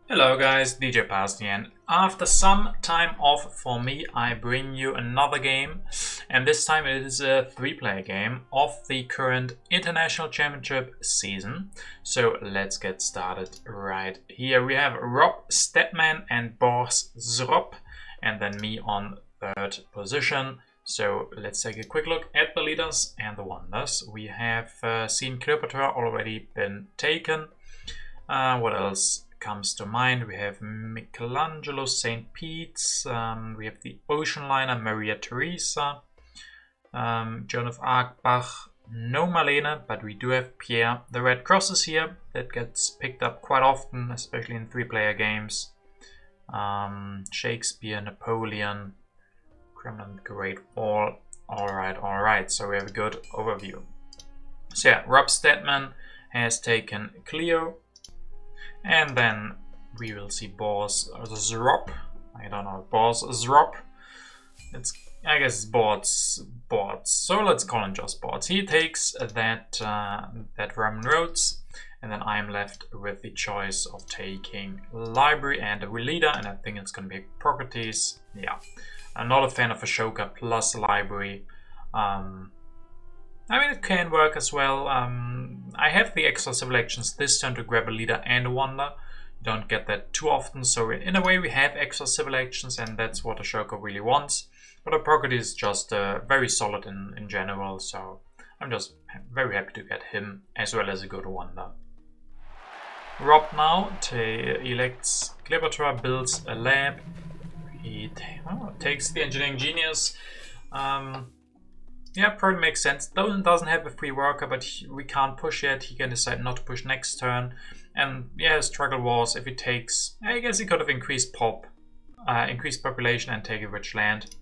Hello guys, DJParson here, and after some time off for me, I bring you another game, and this time it is a 3-player game of the current International Championship season. So let's get started right here. We have Rob Stedman and Boris Zrop, and then me on third position. So let's take a quick look at the leaders and the wonders. We have seen Cleopatra already been taken. What else comes to mind? We have Michelangelo St. Pete's, we have the ocean liner Maria Theresa, Joan of Arc, Bach, no Marlene, but we do have Pierre. The Red Cross is here, that gets picked up quite often, especially in 3-player games. Shakespeare, Napoleon, Kremlin Great Wall. Alright, so we have a good overview. So yeah, Rob Stedman has taken Cleo. And then we will see Boris Zrop. I don't know, Boris Zrop. I guess it's Boards. So let's call him just Boards. He takes that Roman roads, and then I'm left with the choice of taking library and a leader, and I think it's gonna be Procrates. Yeah, I'm not a fan of Ashoka plus library. I mean, it can work as well. I have the extra civil actions this turn to grab a leader and a wonder. You don't get that too often, so in a way we have extra civil actions, and that's what Ashoka really wants. But Procrates is just very solid in general, so I'm just very happy to get him as well as a good wonder. Rob now elects Cleopatra, builds a lab. He takes the engineering genius. Yeah, probably makes sense. Doesn't have a free worker, but we can't push yet. He can decide not to push next turn. And yeah, struggle was if he takes... I guess he could have increased increased population and take a rich land.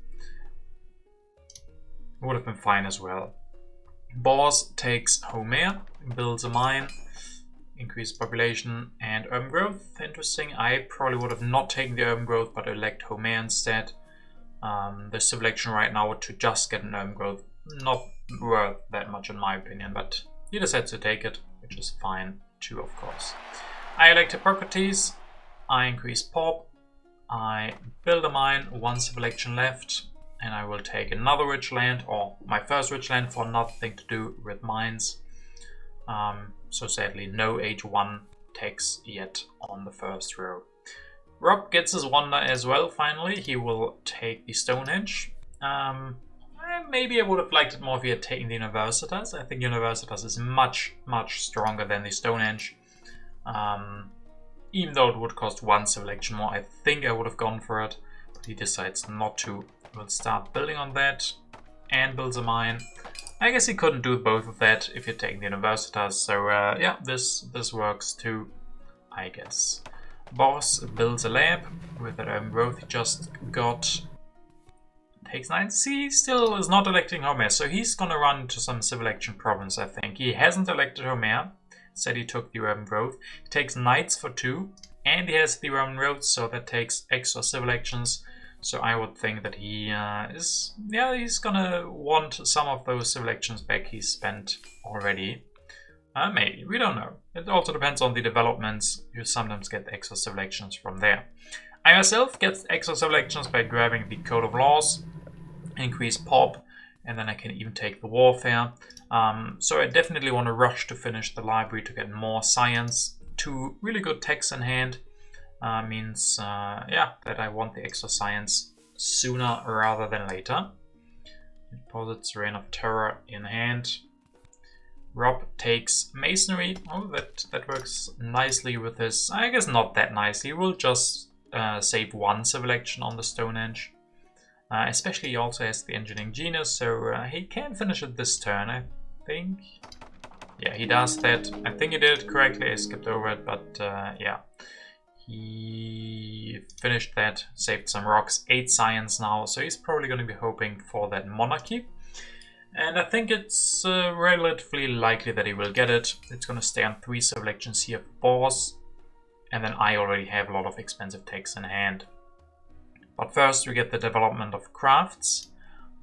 Would have been fine as well. Boss takes Homer, builds a mine, increased population and urban growth. Interesting. I probably would have not taken the urban growth, but elect Homer instead. The civil action right now to just get an urban growth, not worth that much in my opinion, but he decides to take it, which is fine too, of course. I elect Hippocrates, I increase pop, I build a mine, one civil action left, and I will take another rich land, or my first rich land, for nothing to do with mines. So sadly no H1 tax yet on the first row. Rob gets his wonder as well, finally. He will take the Stonehenge. Maybe I would have liked it more if he had taken the Universitas. I think Universitas is much stronger than the Stonehenge. Even though it would cost one civil action more, I think I would have gone for it. But he decides not to. We'll start building on that and builds a mine. I guess he couldn't do both of that if he'd taken the Universitas. So yeah, this works too, I guess. Boss builds a lab with that urban growth he just got. Takes 9. See, still is not electing Homer, so he's gonna run into some civil action problems, I think. He hasn't elected Homer, said he took the urban growth. He takes knights for 2, and he has the urban roads, so that takes extra civil actions. So I would think that he he's gonna want some of those civil actions back he spent already. Maybe, we don't know. It also depends on the developments. You sometimes get extra civil actions from there. I myself get extra civil actions by grabbing the Code of Laws, increase pop, and then I can even take the warfare. So I definitely want to rush to finish the library to get more science. 2 really good techs in hand means yeah, that I want the extra science sooner rather than later. Deposits Reign of Terror in hand. Rob takes Masonry. Oh, that works nicely with this. I guess not that nicely. We'll just save one civil action on the Stonehenge. Especially he also has the Engineering Genius, so he can finish it this turn, I think. Yeah, he does that. I think he did it correctly. I skipped over it, but yeah. He finished that, saved some rocks. 8 science now, so he's probably going to be hoping for that monarchy. And I think it's relatively likely that he will get it. It's going to stay on 3 civil actions here for Boss. And then I already have a lot of expensive takes in hand. But first we get the development of crafts.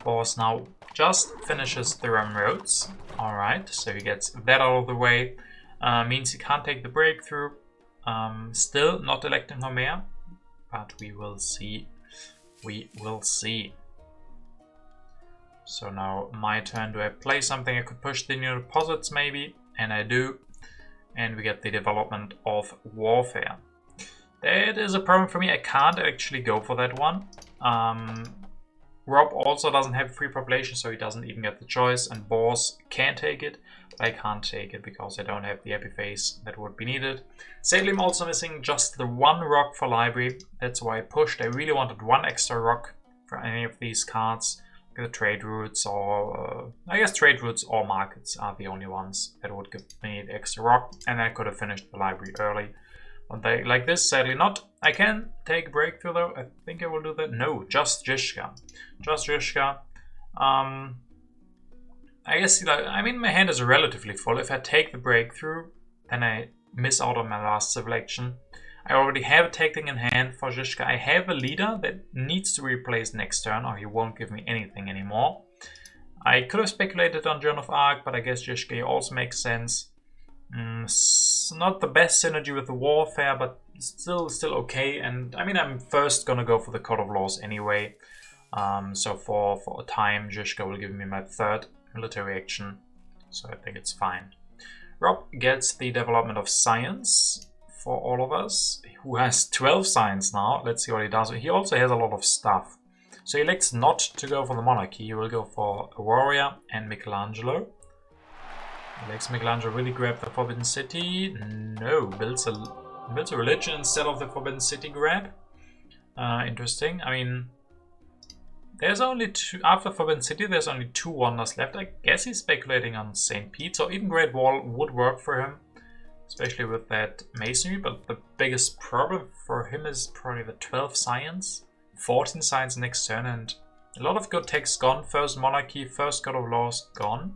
Boss now just finishes the Roman roads. Alright, so he gets that out of the way. Means he can't take the breakthrough. Still not electing her mayor, but we will see. We will see. So now my turn. Do I play something? I could push the new deposits maybe, and I do. And we get the development of warfare. That is a problem for me. I can't actually go for that one. Rob also doesn't have free population, so he doesn't even get the choice. And Boss can take it, but I can't take it because I don't have the epiphase that would be needed. Sadly, I'm also missing just the one rock for library. That's why I pushed. I really wanted one extra rock for any of these cards. Like the trade routes, or I guess trade routes or markets are the only ones that would give me the extra rock. And I could have finished the library early. But they, like this, sadly not. I can take breakthrough though. I think I will do that. No, just Zizka. Just Zizka. I guess, I mean, my hand is relatively full. If I take the breakthrough, then I miss out on my last selection. I already have a tactic in hand for Zizka. I have a leader that needs to be replaced next turn, or he won't give me anything anymore. I could have speculated on Joan of Arc, but I guess Zizka also makes sense. Not the best synergy with the warfare, but still okay. And I mean, I'm first gonna go for the Code of Laws anyway. So for a time, Zizka will give me my third military action. So I think it's fine. Rob gets the development of science for all of us, who has 12 science now. Let's see what he does. He also has a lot of stuff. So he elects not to go for the monarchy. He will go for a warrior and Michelangelo. Alex Michelangelo really grab the Forbidden City? No, builds a religion instead of the Forbidden City grab. Interesting. I mean, there's only two, after Forbidden City, there's only 2 wonders left. I guess he's speculating on St. Pete, so even Great Wall would work for him, especially with that masonry. But the biggest problem for him is probably the 12 science, 14 science next turn, and a lot of good techs gone. First monarchy, first Code of Laws gone.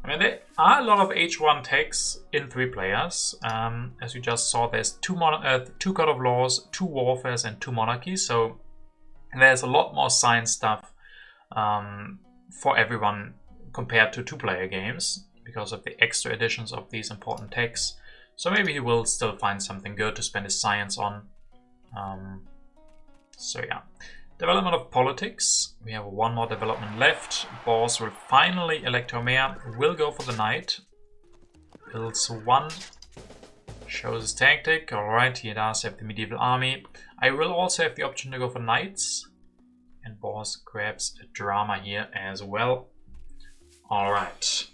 I mean, there are a lot of H1 techs in 3 players. As you just saw, there's 2 Code of Laws, 2 Warfares, and 2 Monarchies. So there's a lot more science stuff for everyone compared to 2-player games because of the extra additions of these important techs. So maybe he will still find something good to spend his science on. So yeah. Development of politics. We have 1 more development left. Boss will finally elect her mayor. Will go for the knight. Builds 1. Shows his tactic. Alright, he does have the medieval army. I will also have the option to go for knights. And Boss grabs a drama here as well. Alright.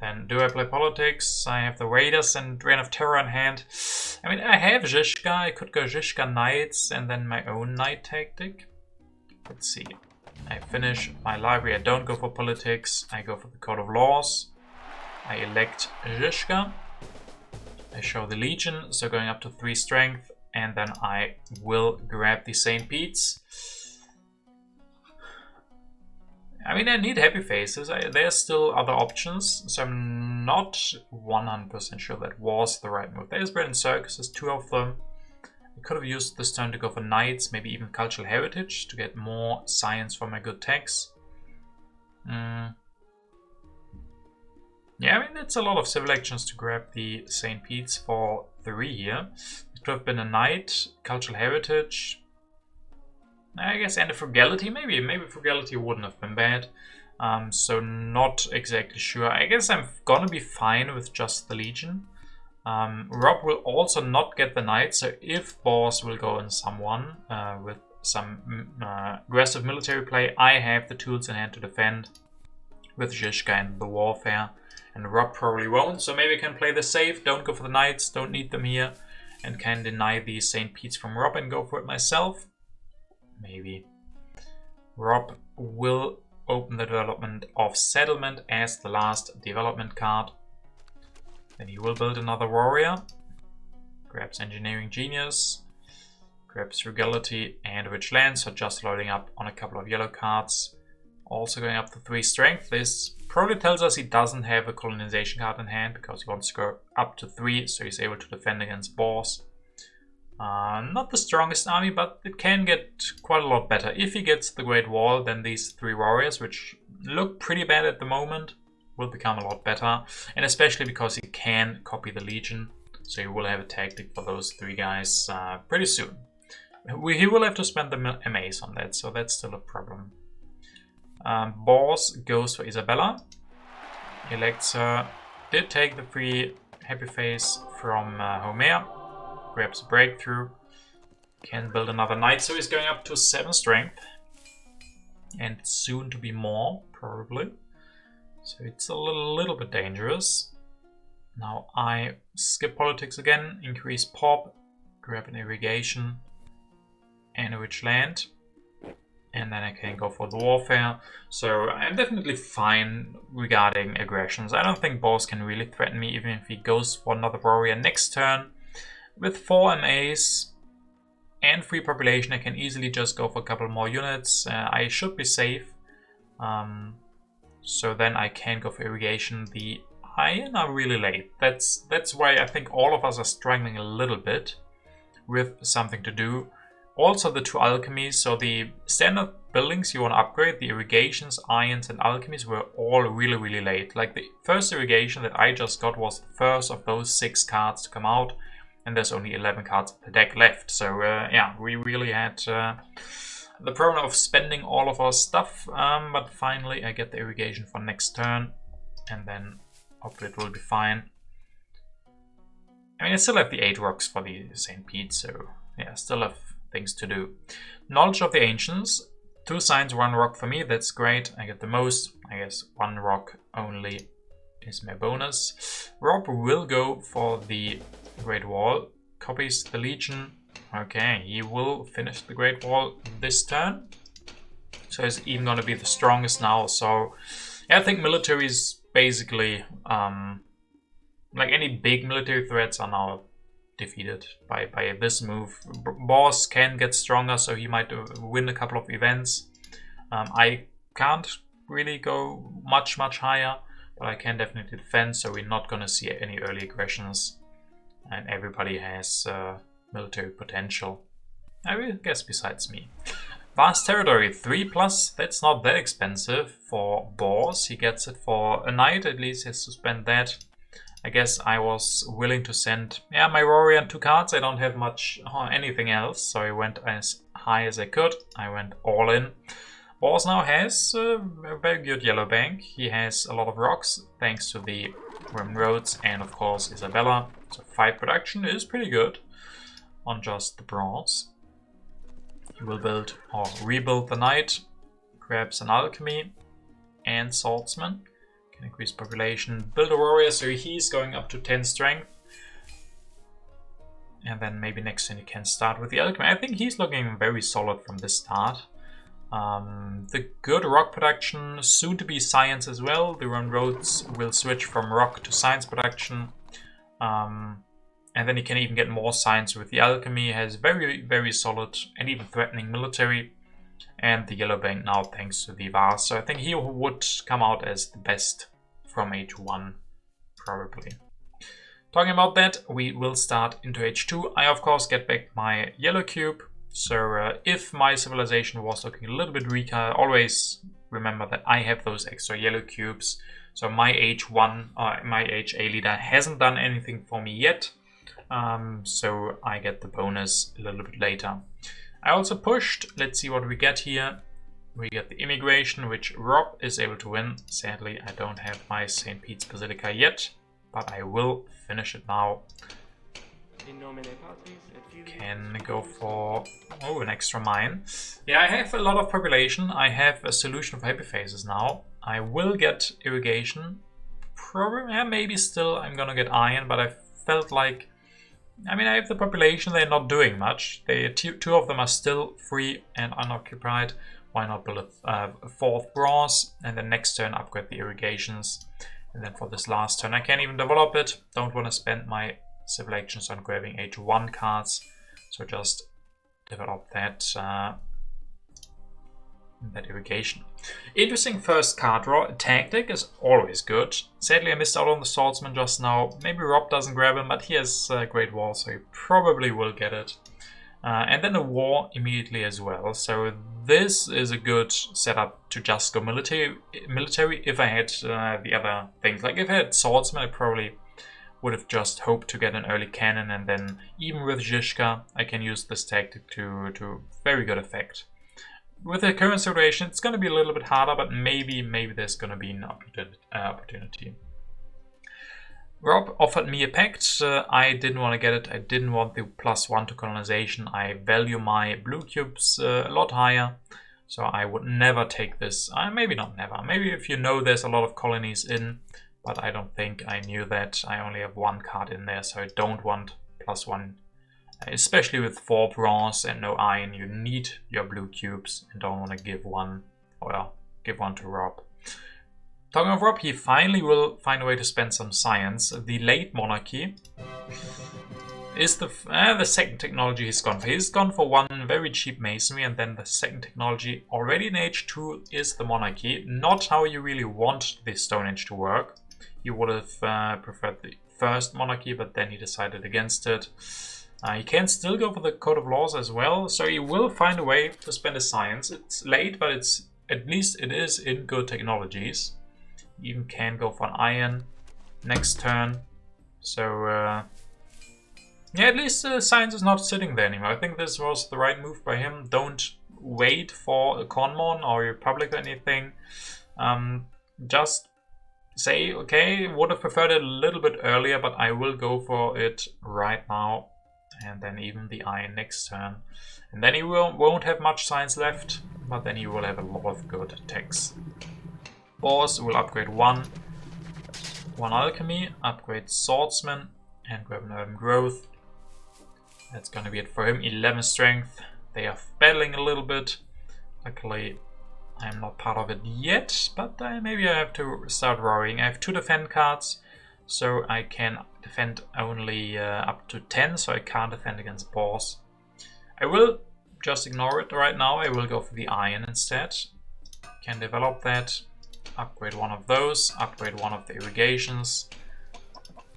Then do I play politics? I have the Raiders and Reign of Terror in hand. I mean, I have Zizka. I could go Zizka Knights and then my own knight tactic. Let's see. I finish my library. I don't go for politics. I go for the Code of Laws. I elect Zizka. I show the Legion, so going up to 3 strength. And then I will grab the St. Pete's. I mean, I need happy faces. There's still other options, so I'm not 100% sure that was the right move. There's Bread and Circuses, 2 of them. I could have used this turn to go for Knights, maybe even Cultural Heritage to get more science for my good techs. Yeah, I mean, it's a lot of civil actions to grab the St. Pete's for 3 here. It could have been a Knight, Cultural Heritage. I guess, and a Frugality, maybe Frugality wouldn't have been bad. So not exactly sure. I guess I'm gonna be fine with just the Legion. Rob will also not get the Knight, so if Boss will go in someone with some aggressive military play, I have the tools in hand to defend with Zizka and the Warfare. And Rob probably won't, so maybe I can play the safe, don't go for the Knights, don't need them here, and can deny the St. Pete's from Rob and go for it myself. Maybe. Rob will open the development of Settlement as the last development card. Then he will build another warrior. Grabs Engineering Genius. Grabs Frugality and Rich Land, so just loading up on a couple of yellow cards. Also going up to 3 strength. This probably tells us he doesn't have a colonization card in hand because he wants to go up to 3, so he's able to defend against Boss. Not the strongest army, but it can get quite a lot better. If he gets the Great Wall, then these 3 warriors, which look pretty bad at the moment, will become a lot better. And especially because he can copy the Legion. So he will have a tactic for those 3 guys pretty soon. He will have to spend the MAs on that, so that's still a problem. Boss goes for Isabella. Elects her. Did take the free Happy Face from Homer. Grabs a breakthrough. Can build another knight, so he's going up to 7 strength. And soon to be more, probably. So it's a little bit dangerous. Now I skip politics again, increase pop, grab an irrigation and a rich land. And then I can go for the warfare. So I'm definitely fine regarding aggressions. I don't think boss can really threaten me, even if he goes for another warrior next turn. With 4 MAs and free population, I can easily just go for a couple more units. I should be safe. So then I can go for irrigation. The iron are really late. That's why I think all of us are struggling a little bit with something to do. Also the 2 alchemies, so the standard buildings you want to upgrade, the irrigations, irons and alchemies were all really late. Like the first irrigation that I just got was the first of those 6 cards to come out, and there's only 11 cards of the deck left. So yeah, we really had the problem of spending all of our stuff, but finally I get the irrigation for next turn, and then hopefully it will be fine. I mean, I still have the 8 rocks for the St. Pete, so yeah, still have things to do. Knowledge of the Ancients, 2 signs, 1 rock for me, that's great. I get the most. I guess 1 rock only is my bonus. Rob will go for the Great Wall, copies the Legion. Okay, he will finish the Great Wall this turn. So he's even going to be the strongest now. So yeah, I think military is basically, like any big military threats are now defeated by this move. Boss can get stronger, so he might win a couple of events. I can't really go much higher, but I can definitely defend, so we're not going to see any early aggressions. And everybody has military potential, I guess, besides me. Vast Territory, 3+, that's not that expensive for Boss. He gets it for a night, at least he has to spend that. I guess I was willing to send, yeah, my warrior and 2 cards. I don't have much anything else, so I went as high as I could. I went all in. Boss now has a very good yellow bank. He has a lot of rocks, thanks to the Roman roads and of course Isabella. So 5 production is pretty good on just the bronze. He will build or rebuild the knight, grabs an alchemy and swordsman. Can increase population, build a warrior, so he's going up to 10 strength. And then maybe next turn he can start with the alchemy. I think he's looking very solid from this start. The good rock production, soon to be science as well. The Roman roads will switch from rock to science production. And then he can even get more science with the alchemy. He has very solid and even threatening military. And the yellow bank now thanks to the vase. So I think he would come out as the best from H1, probably. Talking about that, we will start into H2. I of course get back my yellow cube. So if my civilization was looking a little bit weaker, always remember that I have those extra yellow cubes. So my H1, my HA leader hasn't done anything for me yet. So I get the bonus a little bit later. I also pushed, let's see what we get here. We get the immigration, which Rob is able to win. Sadly, I don't have my St. Pete's Basilica yet, but I will finish it now. Can go for, oh, an extra mine. Yeah, I have a lot of population. I have a solution for happy faces now. I will get irrigation. Probably, yeah, maybe still I'm gonna get iron, but I felt like, I mean, I have the population, they're not doing much. Two of them are still free and unoccupied. Why not build a 4th bronze and then next turn upgrade the irrigations. And then for this last turn I can't even develop it. Don't want to spend my civil actions on grabbing H1 cards. So just develop that, that irrigation. Interesting first card draw. Tactic is always good. Sadly I missed out on the swordsman just now. Maybe Rob doesn't grab him, but he has a Great Wall, so he probably will get it. And then a war immediately as well. So this is a good setup to just go military if I had the other things. Like if I had swordsman, I probably would have just hoped to get an early cannon, and then even with Zizka, I can use this tactic to very good effect. With the current situation, it's going to be a little bit harder, but maybe there's going to be an opportunity. Rob offered me a pact. I didn't want to get it. I didn't want the +1 to colonization. I value my blue cubes a lot higher, so I would never take this. Maybe not never. Maybe if you know there's a lot of colonies in, but I don't think I knew that. I only have 1 card in there, so I don't want +1. Especially with 4 bronze and no iron, you need your blue cubes and don't want to give one to Rob. Talking of Rob, he finally will find a way to spend some science. The late monarchy is the second technology he's gone for. He's gone for 1 very cheap masonry, and then the second technology already in age 2 is the monarchy. Not how you really want the Stone Age to work. He would have preferred the first monarchy, but then he decided against it. He can still go for the Code of Laws as well, so he will find a way to spend his science. It's late, but at least it is in good technologies. He even can go for an iron next turn. So, yeah, at least science is not sitting there anymore. I think this was the right move by him. Don't wait for a Conmon or a Republic or anything. Just say, okay, would have preferred it a little bit earlier, but I will go for it right now. And then even the iron next turn. And then he won't have much science left, but then he will have a lot of good attacks. Boars will upgrade 1 alchemy, upgrade swordsman, and grab an urban growth. That's gonna be it for him. 11 strength. They are battling a little bit. Luckily, I'm not part of it yet, but maybe I have to start roaring. I have 2 defend cards, so I can defend only up to 10, so I can't defend against boars. I will just ignore it right now. I will go for the iron instead. Can develop that. Upgrade 1 of those, upgrade 1 of the irrigations,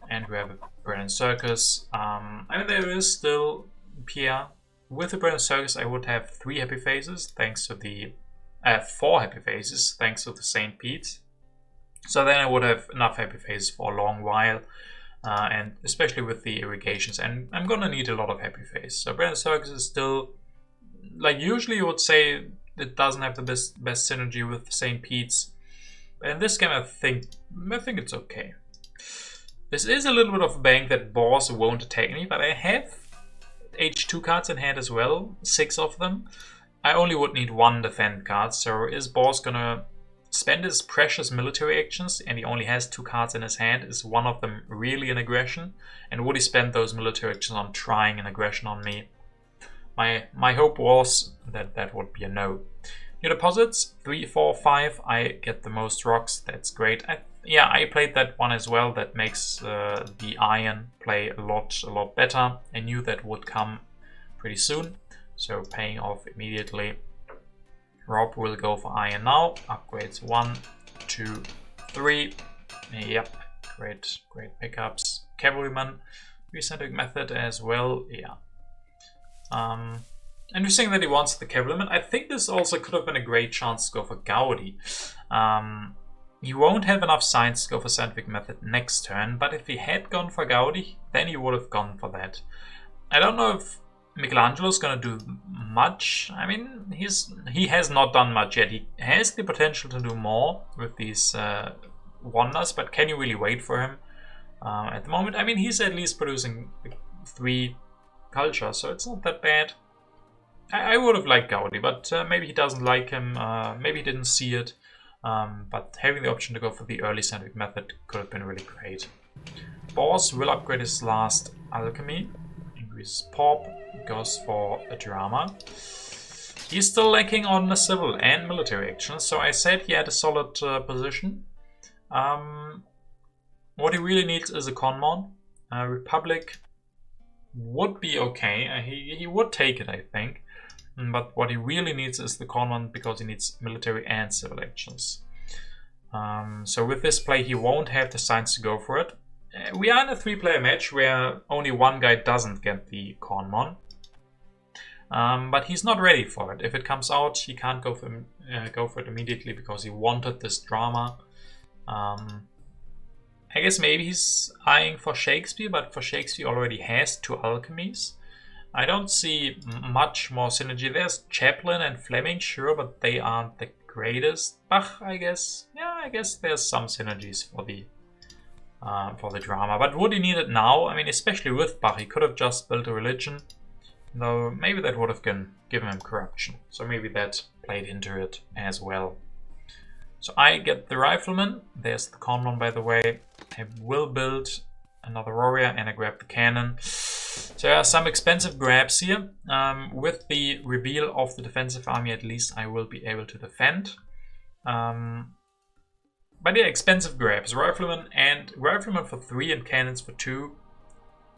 and we have a bread and circus. And there is still Pierre. With the bread and circus, I would have 3 happy faces thanks to the 4 happy faces thanks to the St. Pete. So then I would have enough happy faces for a long while, and especially with the irrigations. And I'm gonna need a lot of happy faces. So bread and circus is still, like usually you would say, it doesn't have the best synergy with the St. Pete's. But in this game, I think it's okay. This is a little bit of a bank that boars won't attack me, but I have H2 cards in hand as well, 6 of them. I only would need 1 defend card, so is boars gonna spend his precious military actions, and he only has 2 cards in his hand? Is one of them really an aggression? And would he spend those military actions on trying an aggression on me? My hope was that that would be a no. New deposits, 3, 4, 5. I get the most rocks. That's great. I played that one as well. That makes the iron play a lot better. I knew that would come pretty soon, so paying off immediately. Rob will go for iron now. Upgrades 1, 2, 3. Yep, great pickups. Cavalryman, recentering method as well. Yeah. Interesting that he wants the cavalryman. I think this also could have been a great chance to go for Gaudi. He won't have enough science to go for scientific method next turn, but if he had gone for Gaudi, then he would have gone for that. I don't know if Michelangelo's gonna do much. I mean, he has not done much yet. He has the potential to do more with these wonders, but can you really wait for him at the moment? I mean, he's at least producing 3 cultures, so it's not that bad. I would have liked Gaudi, but maybe he doesn't like him, maybe he didn't see it. But having the option to go for the early scientific method could have been really great. Boss will upgrade his last alchemy, increases pop, goes for a drama. He's still lacking on the civil and military actions, so I said he had a solid position. What he really needs is a Conmon. Republic would be okay, he would take it, I think. But what he really needs is the Conmon, because he needs military and civil actions. So with this play, he won't have the science to go for it. We are in a 3-player match where only one guy doesn't get the Conmon. But he's not ready for it. If it comes out, he can't go for it immediately because he wanted this drama. I guess maybe he's eyeing for Shakespeare, but for Shakespeare already has 2 alchemies. I don't see much more synergy. There's Chaplin and Fleming, sure, but they aren't the greatest. Bach, I guess. Yeah, I guess there's some synergies for the drama. But would he need it now? I mean, especially with Bach, he could have just built a religion. Though maybe that would have given him corruption. So maybe that played into it as well. So I get the rifleman. There's the conman, by the way. I will build another warrior and I grab the cannon. So there are some expensive grabs here. With the reveal of the defensive army, at least I will be able to defend. But yeah, expensive grabs. Rifleman for 3 and cannons for 2.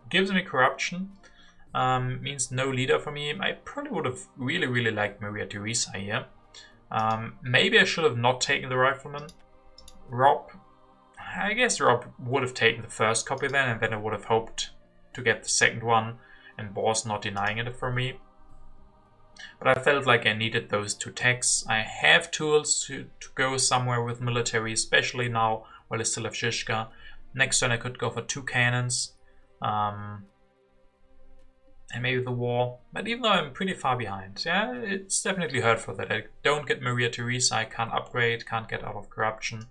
Gives me corruption. Means no leader for me. I probably would have really liked Maria Theresa here. Maybe I should have not taken the rifleman. I guess Rob would have taken the first copy then, and then I would have hoped to get the second one, and Boss not denying it for me. But I felt like I needed those 2 techs. I have tools to go somewhere with military, especially now while I still have Shishka. Next turn I could go for 2 cannons. And maybe the war. But even though I'm pretty far behind, yeah, it's definitely hurtful that I don't get Maria Theresa. I can't upgrade, can't get out of corruption.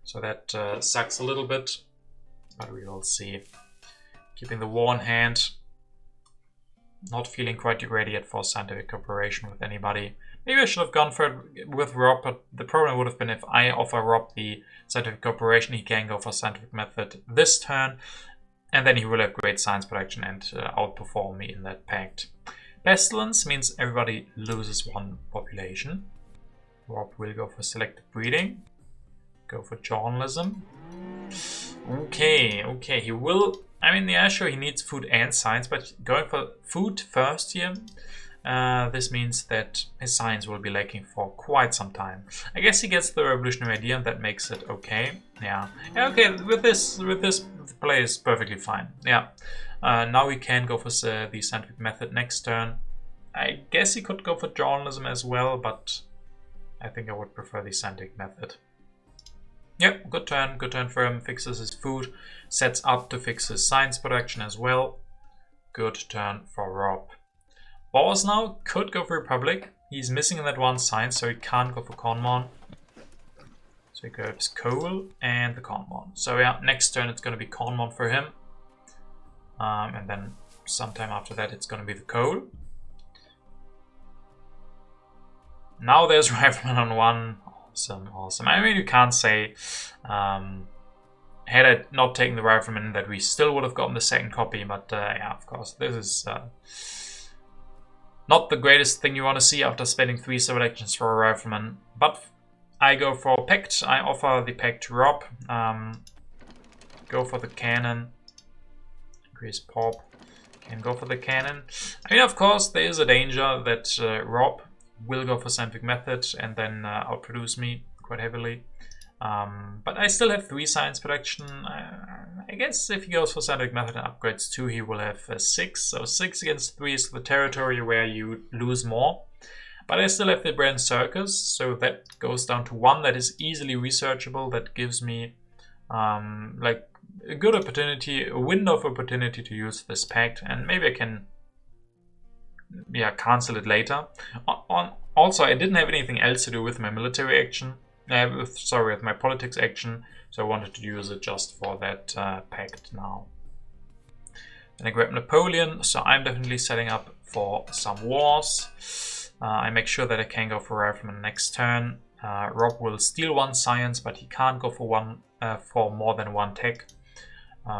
So that sucks a little bit. But we will see. Keeping the war in hand. Not feeling quite ready yet for scientific cooperation with anybody. Maybe I should have gone for it with Rob, but the problem would have been if I offer Rob the scientific cooperation, he can go for scientific method this turn. And then he will have great science production and outperform me in that pact. Pestilence means everybody loses 1 population. Rob will go for selective breeding. Go for journalism. Okay, he will... I mean, yeah, sure, he needs food and science, but going for food first here, this means that his science will be lacking for quite some time. I guess he gets the revolutionary idea, and that makes it okay. Yeah, okay, with this play is perfectly fine. Yeah, now we can go for the scientific method next turn. I guess he could go for journalism as well, but I think I would prefer the scientific method. Yep, good turn for him. Fixes his food, sets up to fix his science production as well. Good turn for Rob. Boss now could go for Republic. He's missing that 1 science, so he can't go for Conmon. So he grabs Coal and the Conmon. So yeah, next turn it's going to be Conmon for him. And then sometime after that it's going to be the Coal. Now there's Rifleman on 1. Awesome. I mean, you can't say, had I not taken the Rifleman, that we still would have gotten the second copy. But yeah, of course, this is not the greatest thing you want to see after spending 3 selections for a Rifleman. But I go for Pact. I offer the Pact to Rob. Go for the cannon. Increase pop. Can go for the cannon. I mean, of course, there is a danger that Rob will go for scientific method and then outproduce me quite heavily. But I still have 3 science production. I guess if he goes for scientific method and upgrades 2, he will have 6. So 6 against 3 is the territory where you lose more. But I still have the Brand Circus, so that goes down to 1 that is easily researchable. That gives me like a good opportunity, a window of opportunity to use this pact, and maybe I can cancel it later. Also, I didn't have anything else to do with my military action, with my politics action, so I wanted to use it just for that pact now. Then I grab Napoleon, so I'm definitely setting up for some wars. I make sure that I can go for Rifleman next turn. Rob will steal 1 science, but he can't go for more than 1 tech.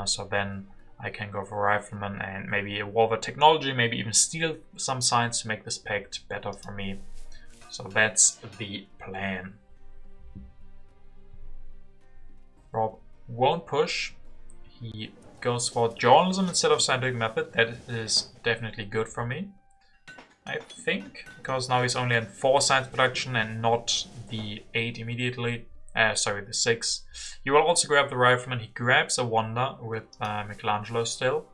So then I can go for Rifleman and maybe evolve a technology, maybe even steal some science to make this pact better for me. So that's the plan. Rob won't push. He goes for journalism instead of scientific method. That is definitely good for me, I think, because now he's only at 4 science production and not the 8 immediately. The 6. He will also grab the Rifleman. He grabs a Wonder with Michelangelo still.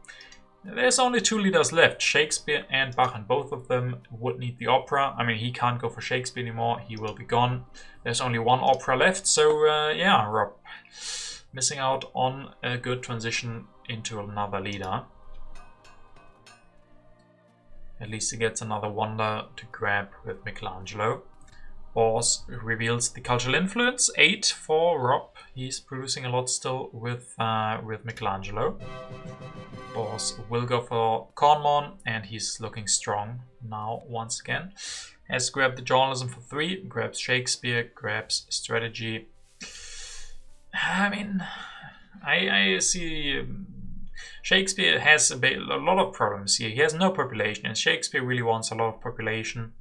There's only 2 leaders left, Shakespeare and Bach, and both of them would need the opera. I mean, he can't go for Shakespeare anymore, he will be gone. There's only 1 opera left, so yeah, Rob missing out on a good transition into another leader. At least he gets another wonder to grab with Michelangelo. Boss reveals the cultural influence, 8 for Rob. He's producing a lot still with Michelangelo. Boss will go for Cornmon, and he's looking strong now once again. Has grabbed the journalism for 3, grabs Shakespeare, grabs strategy. I mean, I see Shakespeare has a lot of problems here. He has no population, and Shakespeare really wants a lot of population.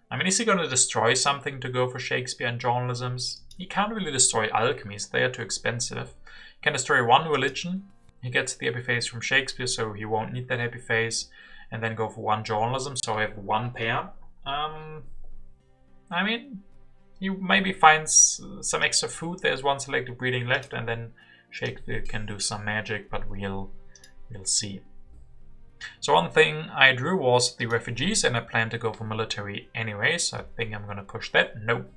I mean, is he going to destroy something to go for Shakespeare and journalisms? He can't really destroy alchemies, they are too expensive. He can destroy 1 religion. He gets the epiphase from Shakespeare, so he won't need that epiphase. And then go for 1 journalism, so I have 1 pair. I mean, he maybe finds some extra food. There's 1 selective breeding left, and then Shakespeare can do some magic, but we'll see. So one thing I drew was the refugees, and I plan to go for military anyway, so I think I'm gonna push that. Nope.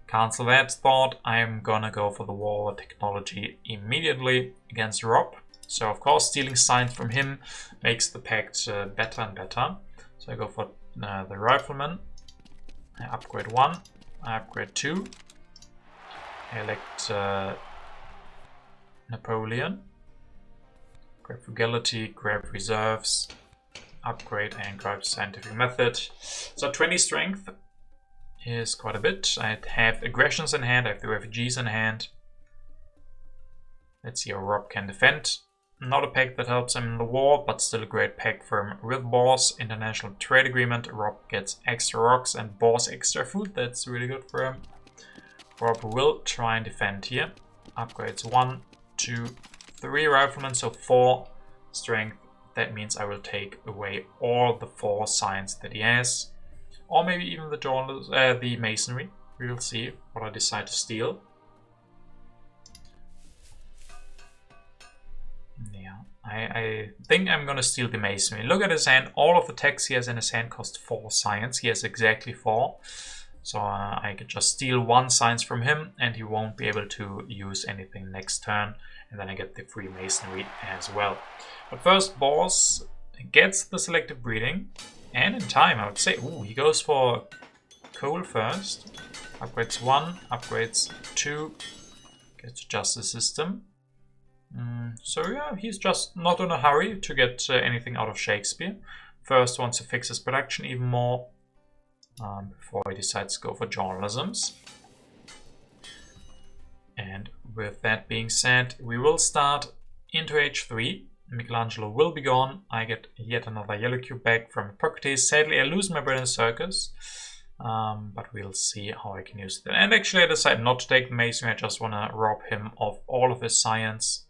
Cancel that thought. I'm gonna go for the war technology immediately against Rob. So of course stealing science from him makes the pact better and better. So I go for the rifleman. I upgrade 1. I upgrade 2. I elect Napoleon. Grab frugality, grab reserves, upgrade and grab scientific method. So 20 strength is quite a bit. I have aggressions in hand, I have the refugees in hand. Let's see how Rob can defend. Not a pact that helps him in the war, but still a great pact for him with Boss. International trade agreement. Rob gets extra rocks and Boss extra food. That's really good for him. Rob will try and defend here. Upgrades 1, 2, 3 riflemen, so 4 strength. That means I will take away all the 4 science that he has. Or maybe even the masonry. We will see what I decide to steal. Yeah, I think I'm gonna steal the masonry. Look at his hand. All of the techs he has in his hand cost 4 science. He has exactly 4. So I could just steal 1 science from him, and he won't be able to use anything next turn. And then I get the free masonry as well. But first, Boss gets the selective breeding. And in time, I would say, ooh, he goes for coal first. Upgrades 1, upgrades 2. Gets to justice system. So yeah, he's just not in a hurry to get anything out of Shakespeare. First wants to fix his production even more. Before he decides to go for journalisms. And with that being said, we will start into H3. Michelangelo will be gone. I get yet another yellow cube back from Hippocrates. Sadly, I lose my bread in circus. But we'll see how I can use it. And actually, I decided not to take the masonry. I just want to rob him of all of his science.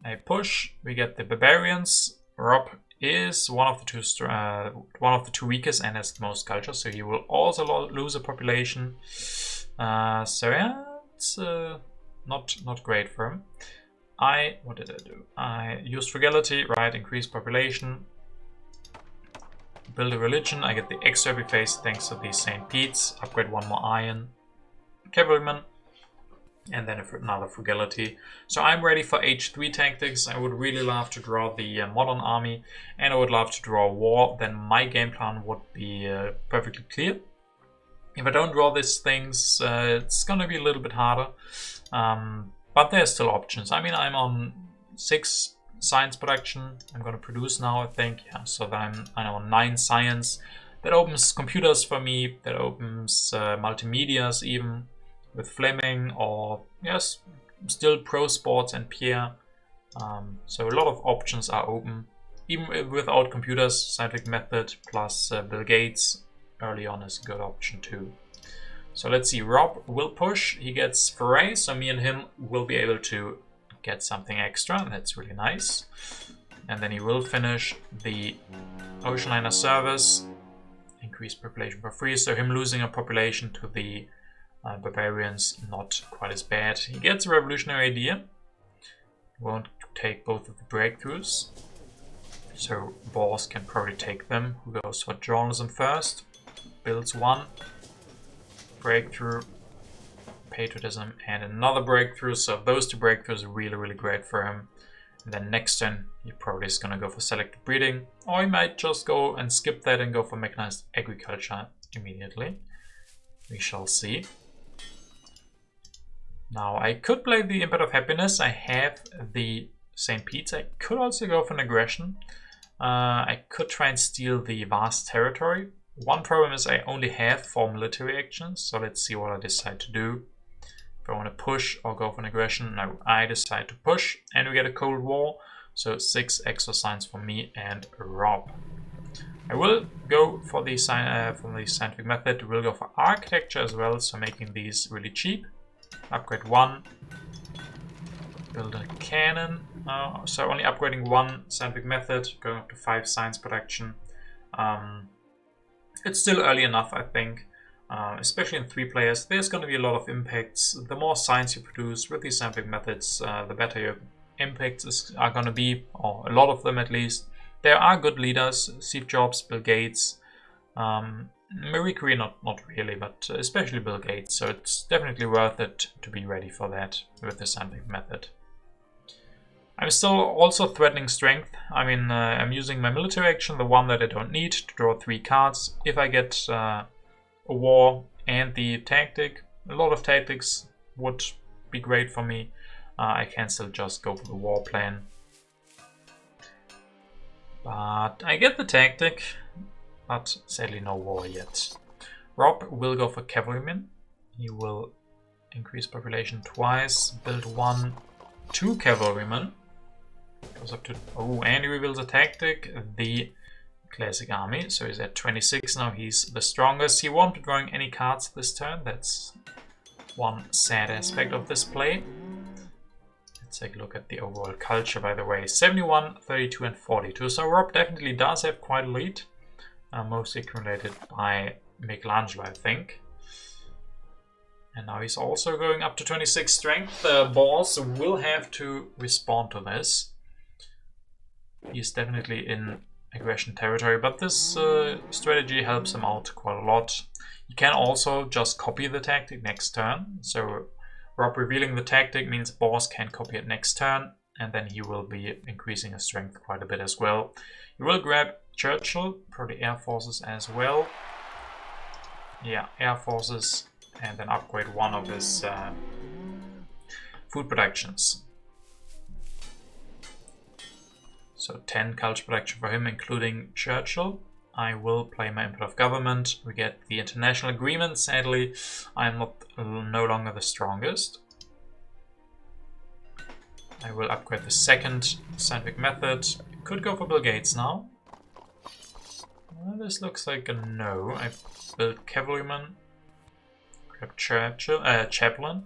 I push. We get the barbarians. Rob is one of the 2 weakest and has the most culture, so he will also lose a population. So yeah, it's not great for him. What did I do? I used frugality, right? Increase population. Build a religion. I get the extra epiphase thanks to the St. Pete's. Upgrade 1 more iron. Cavalryman. And then another frugality. So I'm ready for H3 tactics. I would really love to draw the modern army, and I would love to draw war. Then my game plan would be perfectly clear. If I don't draw these things, it's gonna be a little bit harder. But there's still options. I mean, I'm on 6 science production. I'm gonna produce now, I think. Yeah, so then I'm on 9 science. That opens computers for me. That opens multimedias even. With Fleming, or yes, still Pro Sports and Pierre. So a lot of options are open. Even without computers, scientific method plus Bill Gates early on is a good option too. So let's see, Rob will push. He gets foray, so me and him will be able to get something extra. That's really nice. And then he will finish the Ocean Liner service. Increase population for free, so him losing a population to the barbarians, not quite as bad. He gets a revolutionary idea. Won't take both of the breakthroughs. So Boss can probably take them. Who goes for journalism first? Builds one. Breakthrough. Patriotism and another breakthrough. So those two breakthroughs are really, really great for him. And then next turn, he probably is going to go for selective breeding. Or he might just go and skip that and go for mechanized agriculture immediately. We shall see. Now, I could play the Impet of Happiness. I have the St. Pete's. I could also go for an aggression. I could try and steal the vast territory. One problem is I only have 4 military actions. So let's see what I decide to do. If I want to push or go for an aggression, no, I decide to push. And we get a Cold War. So 6 extra signs for me and Rob. I will go for the scientific method. We'll go for architecture as well. So making these really cheap. Upgrade 1. Build a cannon. So only upgrading 1 scientific method, going up to 5 science production. It's still early enough, I think. Especially in 3 players, there's going to be a lot of impacts. The more science you produce with these scientific methods, the better your impacts are going to be, or a lot of them at least. There are good leaders, Steve Jobs, Bill Gates, Marie Curie, not really, but especially Bill Gates. So it's definitely worth it to be ready for that with the scientific method. I'm still also threatening strength. I mean, I'm using my military action, the one that I don't need, to draw 3 cards. If I get a war and the tactic, a lot of tactics would be great for me. I can still just go for the war plan. But I get the tactic, but sadly no war yet. Rob will go for cavalrymen. He will increase population twice, build 2 cavalrymen. Goes up to, oh, and he reveals a tactic, the classic army. So he's at 26 now, he's the strongest. He won't be drawing any cards this turn. That's one sad aspect of this play. Let's take a look at the overall culture, by the way. 71, 32 and 42. So Rob definitely does have quite a lead. Mostly accumulated by Michelangelo, I think. And now he's also going up to 26 strength. The boss will have to respond to this. He's definitely in aggression territory, but this strategy helps him out quite a lot. You can also just copy the tactic next turn. So Rob revealing the tactic means boss can copy it next turn, and then he will be increasing his strength quite a bit as well. He will grab Churchill, probably Air Forces as well. Yeah, Air Forces, and then upgrade 1 of his food productions. So 10 culture production for him, including Churchill. I will play my Impet of Government. We get the international agreement. Sadly, I'm no longer the strongest. I will upgrade the 2nd scientific method. Could go for Bill Gates now. Well, this looks like a no. I built cavalryman, grab Churchill, Chaplain,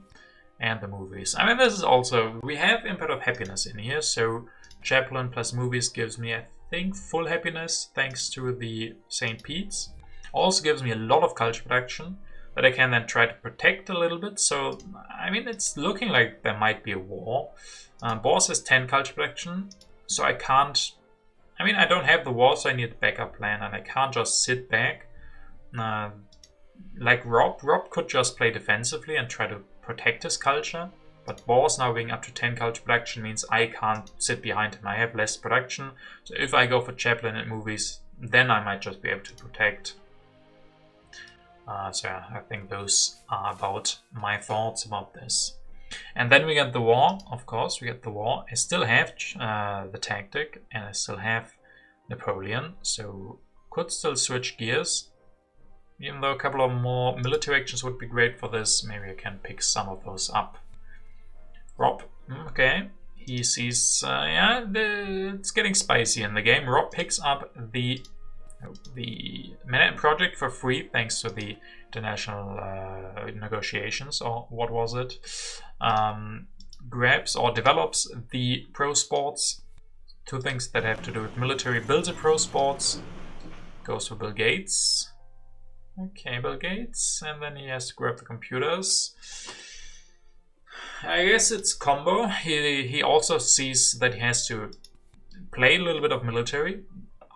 and the movies. I mean, this is also, we have Impet of Happiness in here, so Chaplain plus movies gives me, I think, full happiness thanks to the St. Pete's. Also gives me a lot of culture production that I can then try to protect a little bit. So, I mean, it's looking like there might be a war. Boss has 10 culture production, so I can't, I mean, I don't have the war, so I need a backup plan, and I can't just sit back. Like Rob could just play defensively and try to protect his culture. But Boss now being up to 10 culture production means I can't sit behind him. I have less production. So if I go for Chaplain and movies, then I might just be able to protect. So yeah, I think those are about my thoughts about this. And then we get the war, of course. We get the war. I still have the tactic, and I still have Napoleon. So could still switch gears. Even though a couple of more military actions would be great for this, maybe I can pick some of those up. Rob, okay, he sees, yeah, it's getting spicy in the game. Rob picks up the Manhattan Project for free thanks to the international negotiations, or what was it? Grabs or develops the pro sports, 2 things that have to do with military. Builds a pro sports, goes for Bill Gates. Okay, Bill Gates, and then he has to grab the computers. I guess it's combo. He also sees that he has to played a little bit of military,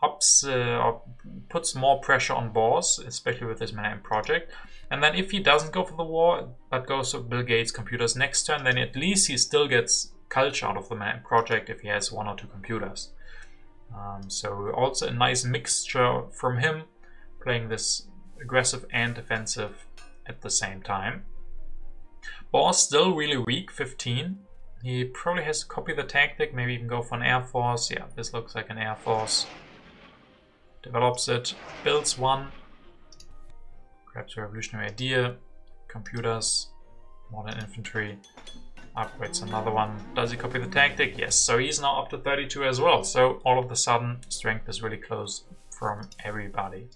or puts more pressure on Boers, especially with this Manhattan project. And then if he doesn't go for the war, but goes for Bill Gates' computers next turn, then at least he still gets culture out of the Manhattan project if he has 1 or 2 computers. So also a nice mixture from him, playing this aggressive and defensive at the same time. Boers still really weak, 15. He probably has to copy the tactic, maybe even go for an Air Force. Yeah, this looks like an Air Force. Develops it, builds 1. Grabs a revolutionary idea, computers, modern infantry, upgrades another one. Does he copy the tactic? Yes, so he's now up to 32 as well. So all of a sudden, strength is really close from everybody.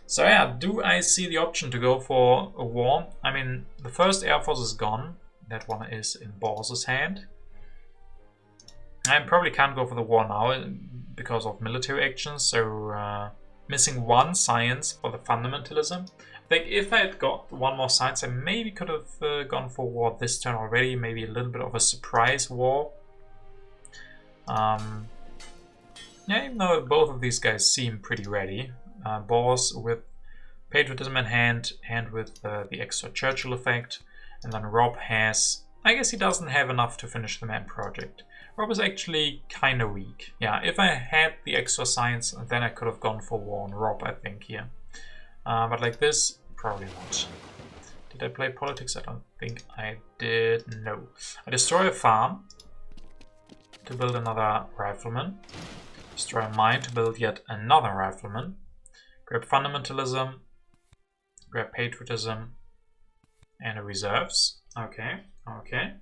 So yeah, do I see the option to go for a war? I mean, the first Air Force is gone. That one is in Boers' hand. I probably can't go for the war now because of military actions, so missing 1 science for the fundamentalism. I think if I had got 1 more science, I maybe could have gone for war this turn already, maybe a little bit of a surprise war. Yeah, even though both of these guys seem pretty ready. Boers with patriotism in hand and with the extra Churchill effect. And then Rob has, I guess he doesn't have enough to finish the man project. Rob is actually kind of weak. Yeah, if I had the extra science, then I could have gone for war on Rob, I think, here. But like this, probably not. Did I play politics? I don't think I did. No. I destroy a farm to build another rifleman. Destroy a mine to build yet another rifleman. Grab fundamentalism. Grab patriotism. And a reserves. Okay, okay.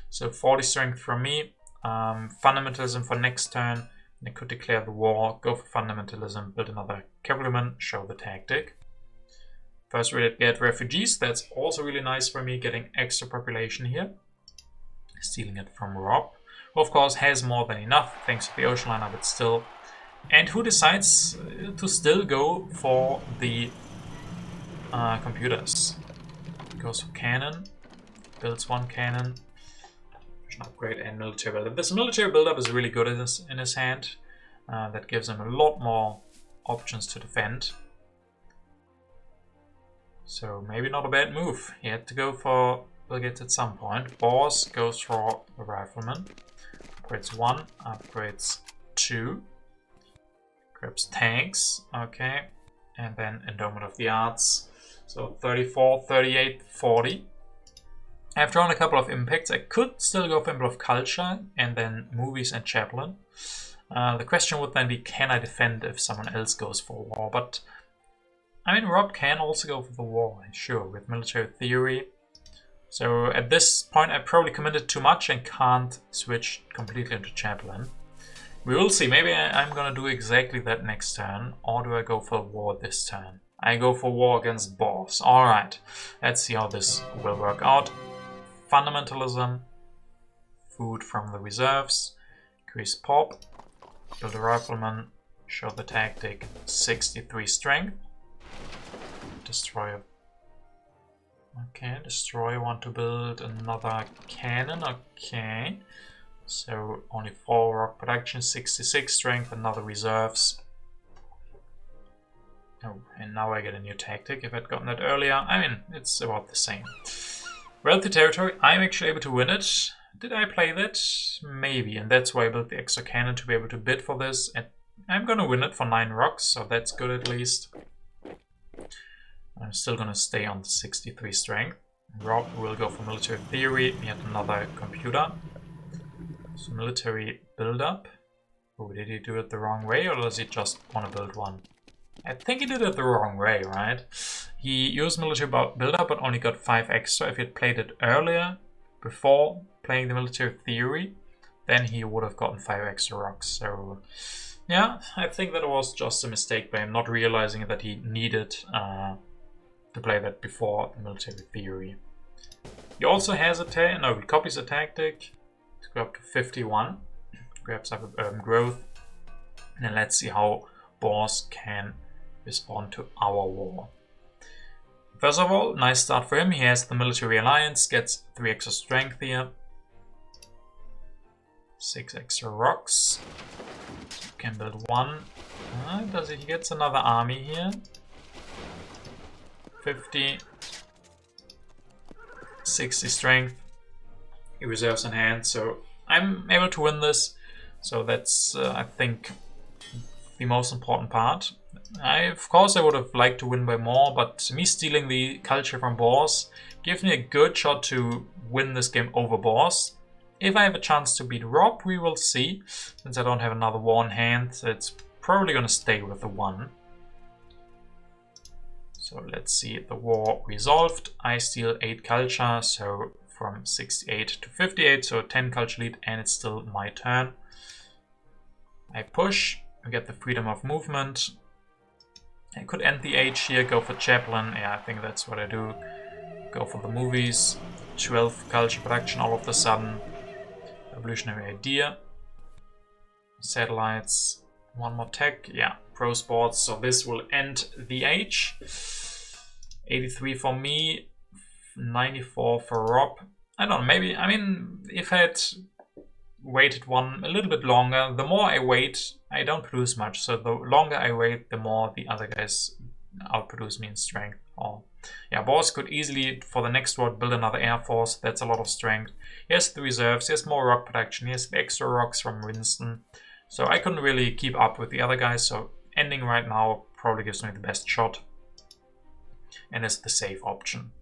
So 40 strength from me. Fundamentalism for next turn. I could declare the war, go for fundamentalism, build another cavalryman, show the tactic. First we get refugees. That's also really nice for me, getting extra population here. Stealing it from Rob, who of course has more than enough thanks to the ocean liner, but still. And who decides to still go for the computers. Goes for cannon, builds 1 cannon, upgrade and military buildup. This military buildup is really good in his hand. That gives him a lot more options to defend. So maybe not a bad move. He had to go for Bill Gates at some point. Boers goes for the rifleman. Upgrades 1, upgrades 2. Grabs tanks, okay. And then Endowment of the Arts. So 34, 38, 40. I've drawn a couple of impacts. I could still go for Emblem of Culture and then movies and chaplain. The question would then be, can I defend if someone else goes for war? But I mean, Rob can also go for the war, sure, with military theory. So at this point, I probably committed too much and can't switch completely into chaplain. We will see. Maybe I'm gonna do exactly that next turn, or do I go for war this turn? I go for war against Boers. All right, let's see how this will work out. Fundamentalism, food from the reserves, increase pop, build a rifleman, show the tactic, 63 strength, destroy. Okay, destroy. Want to build another cannon. Okay, so only 4 rock production, 66 strength, another reserves. Oh, and now I get a new tactic. If I'd gotten that earlier, I mean, it's about the same. Wealthy territory, I'm actually able to win it. Did I play that? Maybe, and that's why I built the extra cannon to be able to bid for this. And I'm gonna win it for 9 rocks, so that's good at least. I'm still gonna stay on the 63 strength. Rob will go for military theory, yet another computer. So military build-up. Oh, did he do it the wrong way, or does he just want to build one? I think he did it the wrong way, right? He used military build-up, but only got 5 extra. If he had played it earlier, before playing the military theory, then he would have gotten 5 extra rocks. So, yeah, I think that was just a mistake by him not realizing that he needed to play that before the military theory. He also has he copies a tactic to go up to 51. Grabs up urban growth. And then let's see how Boers can respond to our war. First of all, nice start for him. He has the military alliance, gets 3 extra strength here. 6 extra rocks. Can build 1. Does he gets another army here? 50. 60 strength. He reserves in hand, so I'm able to win this. So that's, I think, the most important part. Of course, I would have liked to win by more, but me stealing the culture from Boars gives me a good shot to win this game over Boars. If I have a chance to beat Rob, we will see. Since I don't have another war in hand, so it's probably going to stay with the 1. So let's see, the war resolved. I steal 8 culture, so from 68 to 58, so 10 culture lead, and it's still my turn. I push, I get the freedom of movement. I could end the age here, go for Chaplain. Yeah, I think that's what I do. Go for the movies. 12 culture production all of a sudden. Revolutionary idea. Satellites. 1 more tech. Yeah, pro sports. So this will end the age. 83 for me. 94 for Rob. I don't know, maybe, I mean, if I had waited a little bit longer, the more I wait, I don't produce much. So the longer I wait, the more the other guys outproduce me in strength. Or yeah, Boss could easily, for the next war, build another air force. That's a lot of strength. He has the reserves, he has more rock production, he has the extra rocks from Winston. So I couldn't really keep up with the other guys, so ending right now probably gives me the best shot. And is the safe option.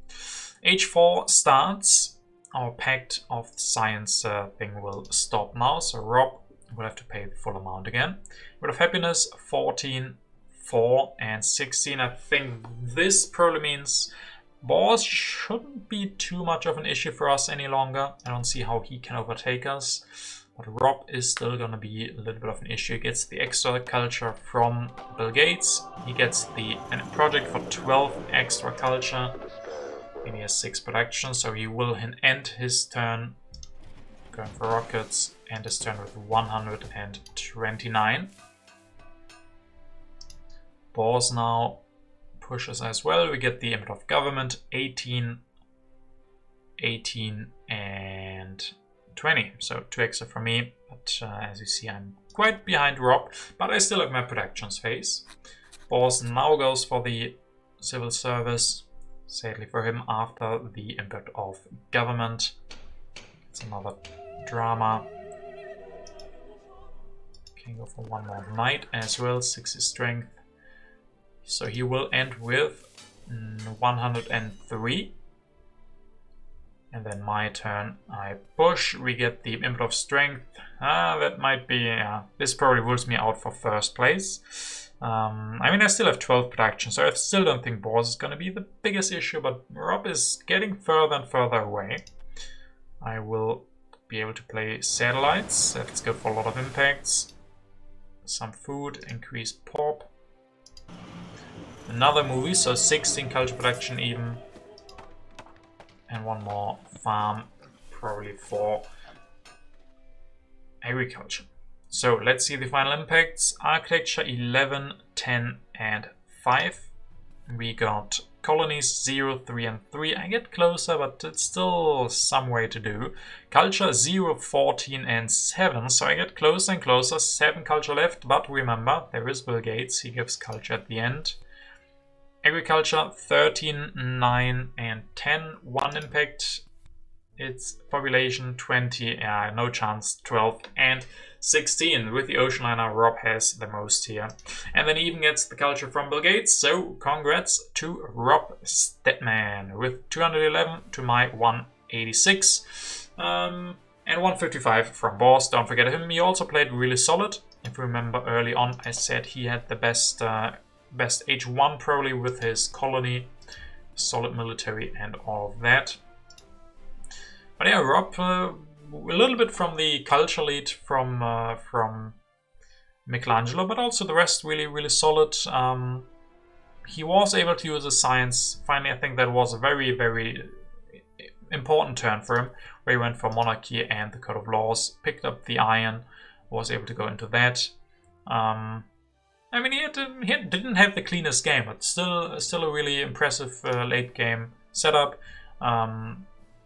H4 starts. Our Pact of Science thing will stop now, so Rob will have to pay the full amount again. Word of Happiness, 14, 4, and 16. I think this probably means Boss shouldn't be too much of an issue for us any longer. I don't see how he can overtake us. But Rob is still going to be a little bit of an issue. He gets the extra culture from Bill Gates. He gets the project for 12 extra culture. And he has 6 production, so he will end his turn going for rockets, and his turn with 129. Boss now pushes as well. We get the Image of Government, 18, 18, and 20. So 2 extra for me, but as you see, I'm quite behind Rob, but I still have my productions phase. Boss now goes for the civil service. Sadly for him, after the Impact of Government. It's another drama. Can go for 1 more knight as well, 60 strength. So he will end with 103. And then my turn, I push, we get the Impact of Strength. That might be, this probably rules me out for first place. I mean, I still have 12 production, so I still don't think Boss is going to be the biggest issue, but Rob is getting further and further away. I will be able to play satellites. That's good for a lot of impacts. Some food, increase pop. Another movie, so 16 culture production even. And 1 more farm, probably for agriculture. So let's see the final impacts. Architecture 11, 10, and 5. We got colonies 0, 3, and 3. I get closer, but it's still some way to do. Culture 0, 14, and 7. So I get closer and closer. 7 culture left, but remember, there is Bill Gates. He gives culture at the end. Agriculture 13, 9, and 10. 1 impact. It's population 20, no chance, 12, and 16. With the ocean liner, Rob has the most here. And then he even gets the culture from Bill Gates, so congrats to Rob Stedman with 211 to my 186. And 155 from Boss, don't forget him. He also played really solid. If you remember early on, I said he had the best H1 probably with his colony, solid military and all of that. But yeah, Rob, a little bit from the culture lead from Michelangelo, but also the rest really, really solid. He was able to use his science. Finally, I think that was a very, very important turn for him, where he went for monarchy and the code of laws, picked up the iron, was able to go into that. I mean, he didn't have the cleanest game, but still a really impressive late game setup.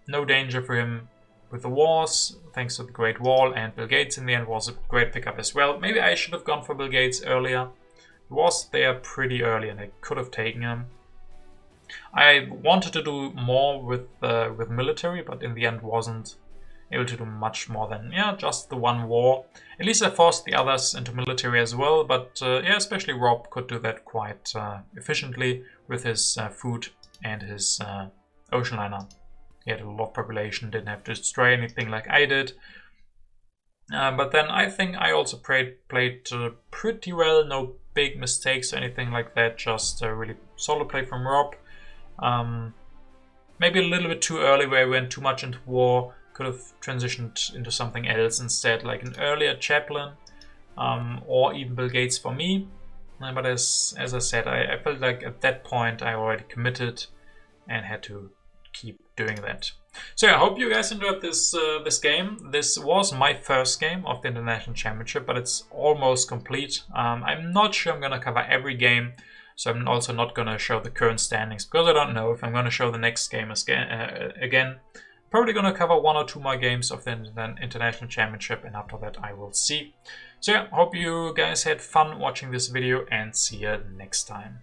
No danger for him with the wars, thanks to the Great Wall, and Bill Gates in the end was a great pickup as well. Maybe I should have gone for Bill Gates earlier. He was there pretty early and I could have taken him. I wanted to do more with military, but in the end wasn't able to do much more than, yeah, just the one war. At least I forced the others into military as well, but yeah, especially Rob could do that quite efficiently with his food and his ocean liner. He had a lot of population, didn't have to destroy anything like I did. But then I think I also played pretty well, no big mistakes or anything like that, just a really solid play from Rob. Maybe a little bit too early where I went too much into war. Could have transitioned into something else instead, like an earlier Chaplain or even Bill Gates for me. But as I said, I felt like at that point I already committed and had to keep doing that. So yeah, I hope you guys enjoyed this game. This was my first game of the International Championship, but it's almost complete. I'm not sure I'm going to cover every game, so I'm also not going to show the current standings, because I don't know if I'm going to show the next game again. Probably going to cover 1 or 2 more games of the International Championship, and after that I will see. So yeah, hope you guys had fun watching this video, and see you next time.